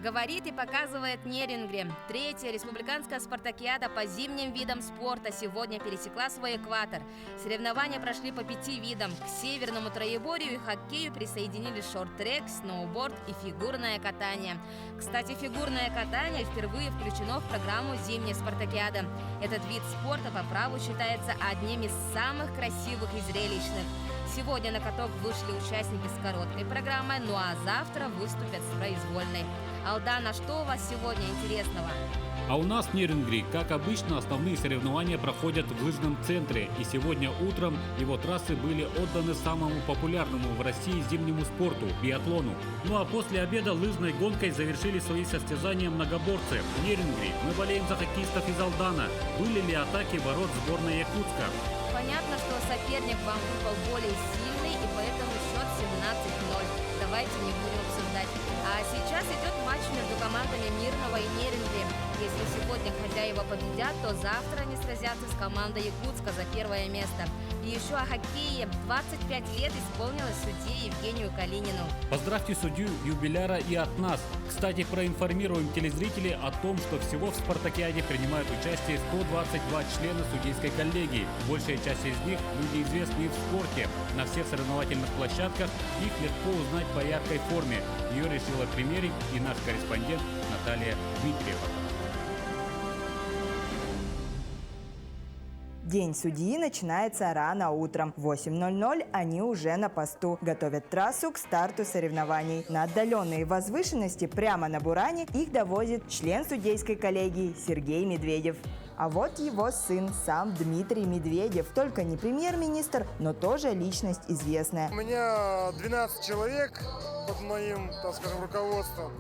Говорит и показывает Нерюнгри. Третья республиканская спартакиада по зимним видам спорта сегодня пересекла свой экватор. Соревнования прошли по 5 видам. К северному троеборью и хоккею присоединились шорт-трек, сноуборд и фигурное катание. Кстати, фигурное катание впервые включено в программу зимней спартакиады. Этот вид спорта по праву считается одним из самых красивых и зрелищных. Сегодня на каток вышли участники с короткой программой, ну а завтра выступят с произвольной. Алдана, что у вас сегодня интересного? А у нас в Нерюнгри, как обычно, основные соревнования проходят в лыжном центре. И сегодня утром его трассы были отданы самому популярному в России зимнему спорту – биатлону. Ну а после обеда лыжной гонкой завершили свои состязания многоборцы. В Нерюнгри мы болеем за хоккеистов из Алдана. Были ли атаки ворот сборной Якутска? Понятно, что соперник вам выпал более сильный, и поэтому счет 17-0. Давайте не будем обсуждать. А сейчас идет матч между командами Мирного и Нерюнгри. Если сегодня хозяева победят, то завтра они сразятся с командой Якутска за первое место. И еще о хоккее. 25 лет исполнилось судье Евгению Калинину. Поздравьте судью юбиляра и от нас. Кстати, проинформируем телезрителей о том, что всего в спартакиаде принимают участие 122 члена судейской коллегии. Большая часть из них – люди, известные в спорте. На всех соревновательных площадках их легко узнать по яркой форме. Ее решила примерить и наш корреспондент Наталья Дмитриева. День судьи начинается рано утром. В 8:00 они уже на посту. Готовят трассу к старту соревнований. На отдаленные возвышенности прямо на Буране их довозит член судейской коллегии Сергей Медведев. А вот его сын, сам Дмитрий Медведев. Только не премьер-министр, но тоже личность известная. У меня 12 человек под моим, так скажем, руководством.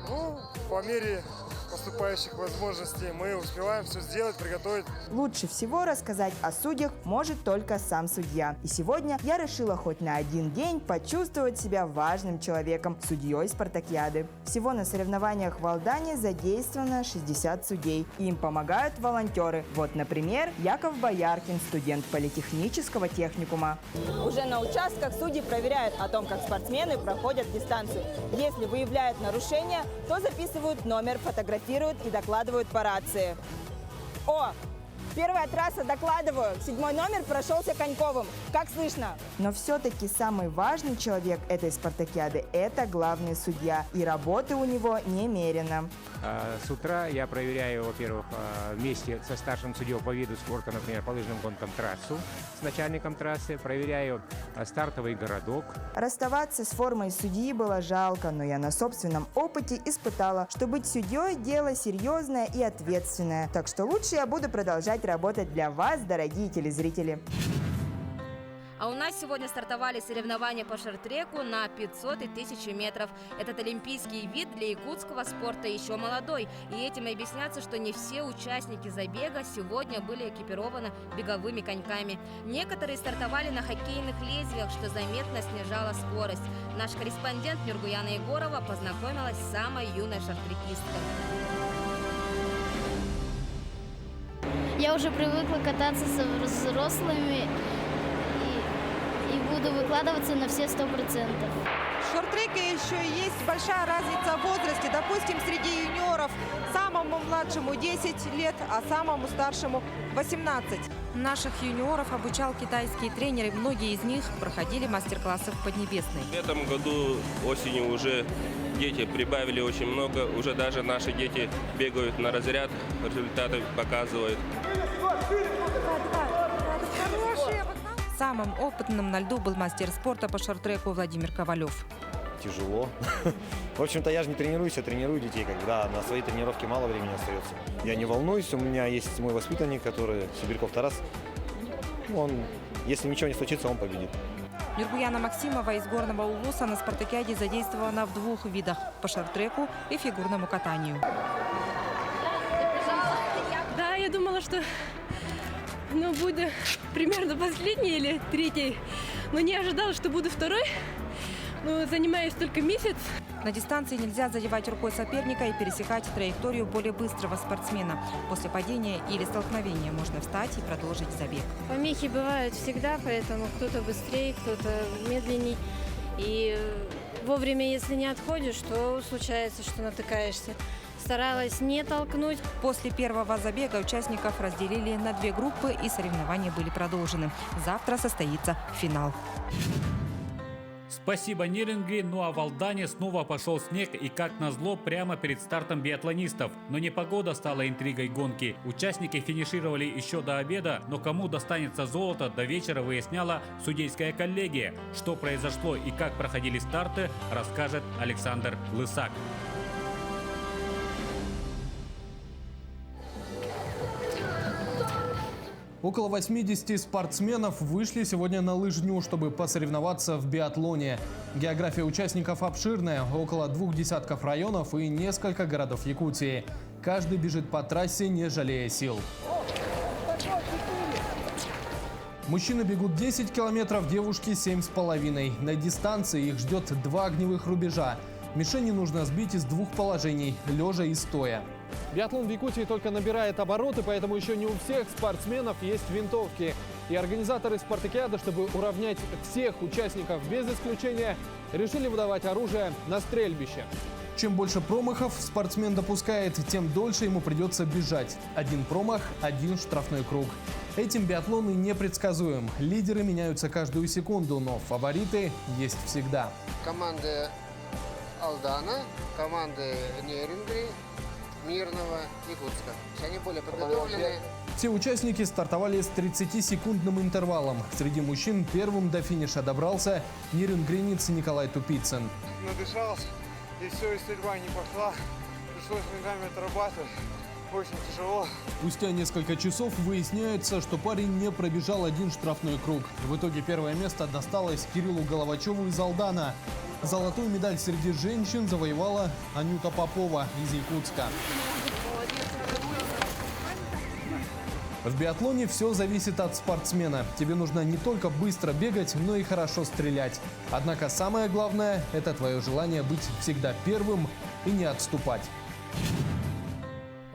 Ну, по мере поступающих возможностей мы успеваем все сделать, приготовить. Лучше всего рассказать о судьях может только сам судья. И сегодня я решила хоть на один день почувствовать себя важным человеком, судьей спартакиады. Всего на соревнованиях в Алдане задействовано 60 судей. Им помогают волонтеры. Вот, например, Яков Бояркин, студент политехнического техникума. Уже на участках судьи проверяют о том, как спортсмены проходят дистанцию. Если выявляют нарушения, то записывают номер, фотографируют и докладывают по рации. О, первая трасса, докладываю. 7-й номер прошелся Коньковым. Как слышно? Но все-таки самый важный человек этой спартакиады – это главный судья. И работы у него немерено. С утра я проверяю, во-первых, вместе со старшим судьей по виду спорта, например, по лыжным гонкам трассу, с начальником трассы, проверяю стартовый городок. Расставаться с формой судьи было жалко, но я на собственном опыте испытала, что быть судьей – дело серьезное и ответственное. Так что лучше я буду продолжать работать для вас, дорогие телезрители. А у нас сегодня стартовали соревнования по шорт-треку на 500 и 1000 метров. Этот олимпийский вид для якутского спорта еще молодой. И этим и объясняется, что не все участники забега сегодня были экипированы беговыми коньками. Некоторые стартовали на хоккейных лезвиях, что заметно снижало скорость. Наш корреспондент Нургуяна Егорова познакомилась с самой юной шорт-трекисткой. Я уже привыкла кататься с взрослыми и буду выкладываться на все 100%. В шорт-треке еще есть большая разница в возрасте. Допустим, среди юниоров самому младшему 10 лет, а самому старшему 18. Наших юниоров обучал китайские тренеры. Многие из них проходили мастер-классы в Поднебесной. В этом году осенью уже дети прибавили очень много. Уже даже наши дети бегают на разряд, результаты показывают. Самым опытным на льду был мастер спорта по шорт-треку Владимир Ковалев. Тяжело. В общем-то, я же не тренируюсь, я тренирую детей. Когда на свои тренировки мало времени остается. Я не волнуюсь, у меня есть мой воспитанник, который Сибирьков Тарас. Он, если ничего не случится, он победит. Нургуяна Максимова из Горного Улуса на спартакиаде задействована в 2 видах – по шорт-треку и фигурному катанию. Да, я думала, что буду примерно последней или третьей, но не ожидала, что буду второй. Занимаюсь только месяц. На дистанции нельзя задевать рукой соперника и пересекать траекторию более быстрого спортсмена. После падения или столкновения можно встать и продолжить забег. Помехи бывают всегда, поэтому кто-то быстрее, кто-то медленней. И в вовремя, если не отходишь, то случается, что натыкаешься. Старалась не толкнуть. После первого забега участников разделили на 2 группы, и соревнования были продолжены. Завтра состоится финал. Спасибо Нерюнгри, ну а в Алдане снова пошел снег, и как назло прямо перед стартом биатлонистов. Но не погода стала интригой гонки. Участники финишировали еще до обеда, но кому достанется золото, до вечера выясняла судейская коллегия. Что произошло и как проходили старты, расскажет Александр Лысак. Около 80 спортсменов вышли сегодня на лыжню, чтобы посоревноваться в биатлоне. География участников обширная, около 2 десятков районов и несколько городов Якутии. Каждый бежит по трассе, не жалея сил. Мужчины бегут 10 километров, девушки 7,5. На дистанции их ждет 2 огневых рубежа. Мишени нужно сбить из 2 положений – лежа и стоя. Биатлон в Якутии только набирает обороты, поэтому еще не у всех спортсменов есть винтовки. И организаторы спартакиады, чтобы уравнять всех участников без исключения, решили выдавать оружие на стрельбище. Чем больше промахов спортсмен допускает, тем дольше ему придется бежать. 1 промах – 1 штрафной круг. Этим биатлон и непредсказуем. Лидеры меняются каждую секунду, но фавориты есть всегда. Команды Алдана, команды Нерюнгри, Мирного, Якутска. Они более подготовлены. Все участники стартовали с 30-секундным интервалом. Среди мужчин первым до финиша добрался нерюнгринец Николай Тупицын. Надышался, и все, и стрельба не пошла. Пришлось ногами отрабатывать. Очень тяжело. Спустя несколько часов выясняется, что парень не пробежал 1 штрафной круг. В итоге первое место досталось Кириллу Головачеву из Алдана. Золотую медаль среди женщин завоевала Анюта Попова из Якутска. В биатлоне все зависит от спортсмена. Тебе нужно не только быстро бегать, но и хорошо стрелять. Однако самое главное – это твое желание быть всегда первым и не отступать.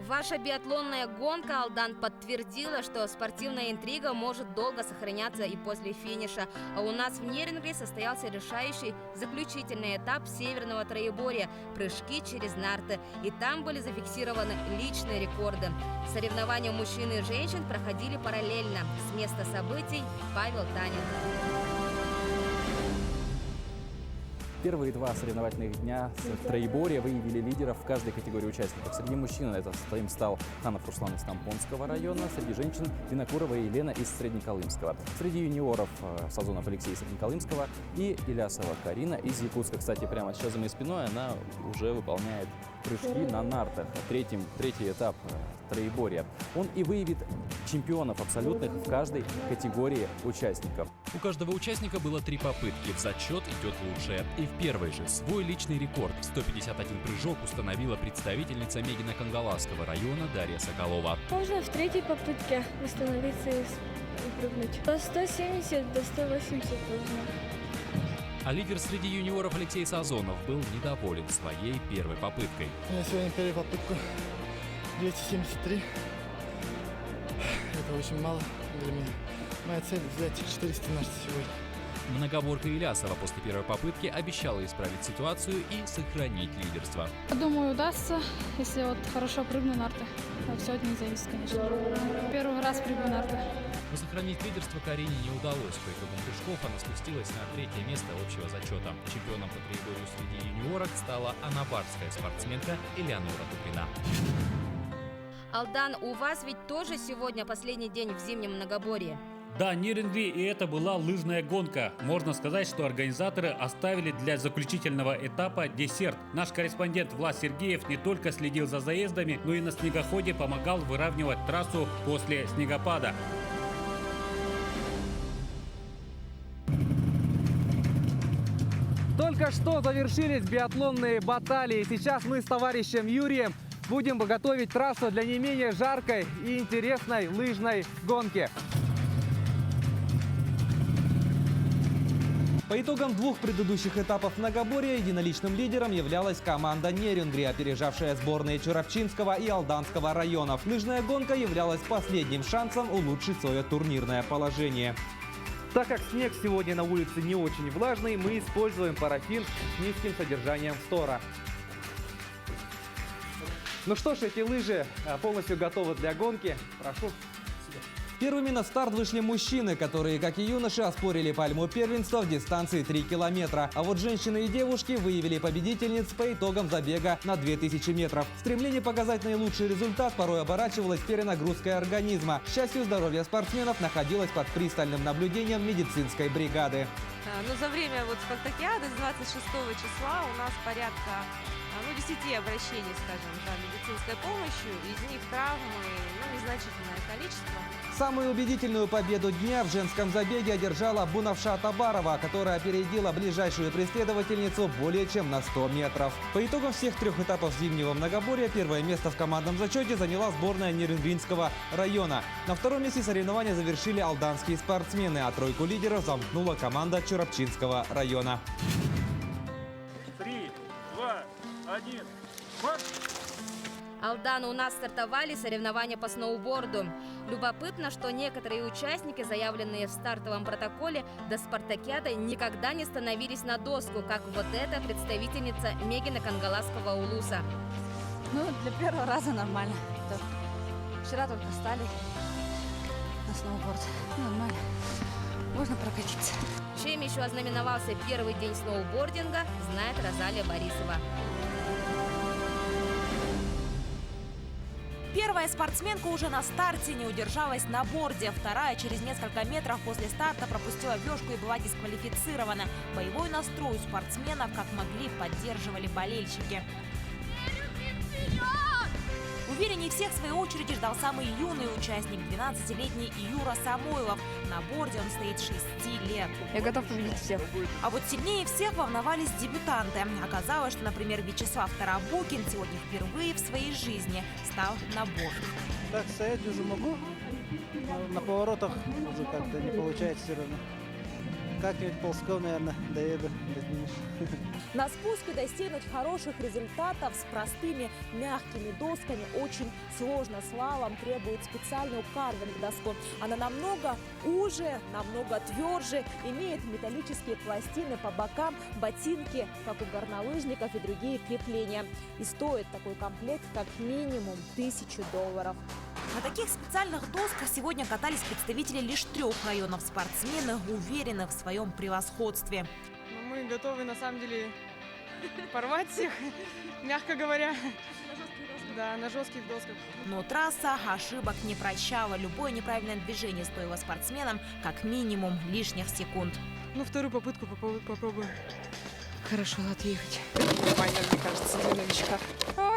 Ваша биатлонная гонка Алдан подтвердила, что спортивная интрига может долго сохраняться и после финиша. А у нас в Нерюнгри состоялся решающий заключительный этап северного троеборья – прыжки через нарты. И там были зафиксированы личные рекорды. Соревнования мужчин и женщин проходили параллельно. С места событий Павел Танин. Первые 2 соревновательных дня с троеборья выявили лидеров в каждой категории участников. Среди мужчин им стал Ханов Руслан из Тампонского района, среди женщин Винокурова Елена из Среднеколымского. Среди юниоров Сазонов Алексей из Среднеколымского и Илясова Карина из Якутска. Кстати, прямо сейчас за моей спиной она уже выполняет прыжки на нартах. Третий этап троеборья. Он и выявит чемпионов абсолютных в каждой категории участников. У каждого участника было 3 попытки. В зачет идет лучшее. И в первой же свой личный рекорд – 151 прыжок установила представительница Мегино-Кангаласского района Дарья Соколова. Можно в 3-й попытке восстановиться и прыгнуть. До 170, до 180 можно. А лидер среди юниоров Алексей Сазонов был недоволен своей первой попыткой. У меня сегодня первая попытка 273. Это очень мало для меня. Моя цель взять 417 сегодня. Многоборка Илясова после первой попытки обещала исправить ситуацию и сохранить лидерство. Думаю, удастся, если вот хорошо прыгну нарты. От всего это не зависит, конечно. Первый раз прыгну нарты. Но сохранить лидерство Карине не удалось. По итогам прыжков она спустилась на 3-е место общего зачета. Чемпионом по троеборью среди юниорок стала анабарская спортсменка Элеонора Тупина. Алдан, у вас ведь тоже сегодня последний день в зимнем многоборье? Да, Нерюнгри, и это была лыжная гонка. Можно сказать, что организаторы оставили для заключительного этапа десерт. Наш корреспондент Влад Сергеев не только следил за заездами, но и на снегоходе помогал выравнивать трассу после снегопада. Только что завершились биатлонные баталии. Сейчас мы с товарищем Юрием будем готовить трассу для не менее жаркой и интересной лыжной гонки. По итогам 2 предыдущих этапов многоборья единоличным лидером являлась команда Нерюнгри, опережавшая сборные Чурапчинского и Алданского районов. Лыжная гонка являлась последним шансом улучшить свое турнирное положение. Так как снег сегодня на улице не очень влажный, мы используем парафин с низким содержанием фтора. Ну что ж, эти лыжи полностью готовы для гонки. Прошу. Первыми на старт вышли мужчины, которые, как и юноши, оспорили пальму первенства в дистанции 3 километра. А вот женщины и девушки выявили победительниц по итогам забега на 2000 метров. Стремление показать наилучший результат порой оборачивалось перенагрузкой организма. К счастью, здоровье спортсменов находилось под пристальным наблюдением медицинской бригады. Но за время спартакиады с 26 числа у нас порядка 10 обращений, скажем, за медицинской помощью. Из них травмы, незначительное количество. Самую убедительную победу дня в женском забеге одержала Бунавша Табарова, которая опередила ближайшую преследовательницу более чем на 100 метров. По итогам всех 3 этапов зимнего многоборья первое место в командном зачете заняла сборная Нерюнгринского района. На втором месте соревнования завершили алданские спортсмены, а тройку лидеров замкнула команда Чурапчинского района. 3, 2, 1, марш! Алдана, у нас стартовали соревнования по сноуборду. Любопытно, что некоторые участники, заявленные в стартовом протоколе до спартакиады, никогда не становились на доску, как вот эта представительница Мегина Кангаласского улуса. Для первого раза нормально. Вчера только встали на сноуборд. Нормально. Можно прокатиться. Чем еще ознаменовался первый день сноубординга, знает Розалия Борисова. Первая спортсменка уже на старте не удержалась на борде. Вторая через несколько метров после старта пропустила вешку и была дисквалифицирована. Боевой настрой у спортсменов как могли поддерживали болельщики. Увереннее всех в своей очереди ждал самый юный участник, 12-летний Юра Самойлов. На борде он стоит 6 лет. Я готов победить всех. А вот сильнее всех волновались дебютанты. Оказалось, что, например, Вячеслав Тарабукин сегодня впервые в своей жизни стал на борт. Так стоять уже могу, но на поворотах уже как-то не получается все равно. Как-нибудь ползком, наверное, доеду до финиша. На спуске достигнуть хороших результатов с простыми мягкими досками очень сложно. Слалом требует специальную карвинг-доску. Она намного уже, намного тверже, имеет металлические пластины по бокам, ботинки, как у горнолыжников, и другие крепления. И стоит такой комплект как минимум $1000. На таких специальных досках сегодня катались представители лишь 3 районов. Спортсмены уверены в своем превосходстве. Мы готовы, на самом деле, порвать всех, мягко говоря. Да, на жестких досках. Но трасса ошибок не прощала. Любое неправильное движение стоило спортсменам как минимум лишних секунд. Вторую попытку попробуем. Хорошо отъехать. Нормально, мне кажется, для новичка.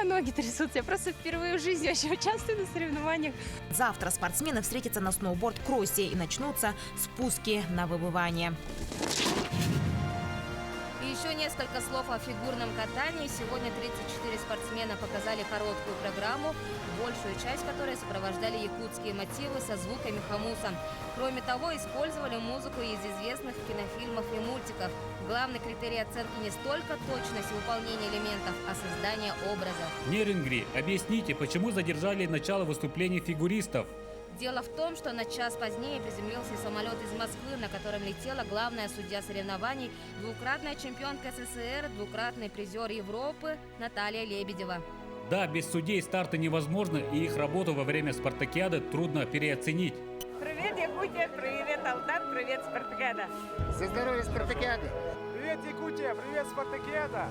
Ноги трясутся. Я просто впервые в жизни вообще участвую на соревнованиях. Завтра спортсмены встретятся на сноуборд-кроссе и начнутся спуски на выбывание. И еще несколько слов о фигурном катании. Сегодня 34 спортсмена показали короткую программу, большую часть которой сопровождали якутские мотивы со звуками хомуса. Кроме того, использовали музыку из известных кинофильмов и мультиков. Главный критерий оценки не столько точность выполнения элементов, а создание образа. Нерюнгри, объясните, почему задержали начало выступлений фигуристов? Дело в том, что на час позднее приземлился самолет из Москвы, на котором летела главная судья соревнований, двукратная чемпионка СССР, двукратный призер Европы Наталья Лебедева. Да, без судей старты невозможно, и их работу во время спартакиады трудно переоценить. Привет, Якутия, привет, Алдан, привет, Спартакиада. За здоровье спартакиады. Привет, Якутия, привет, Спартакиада.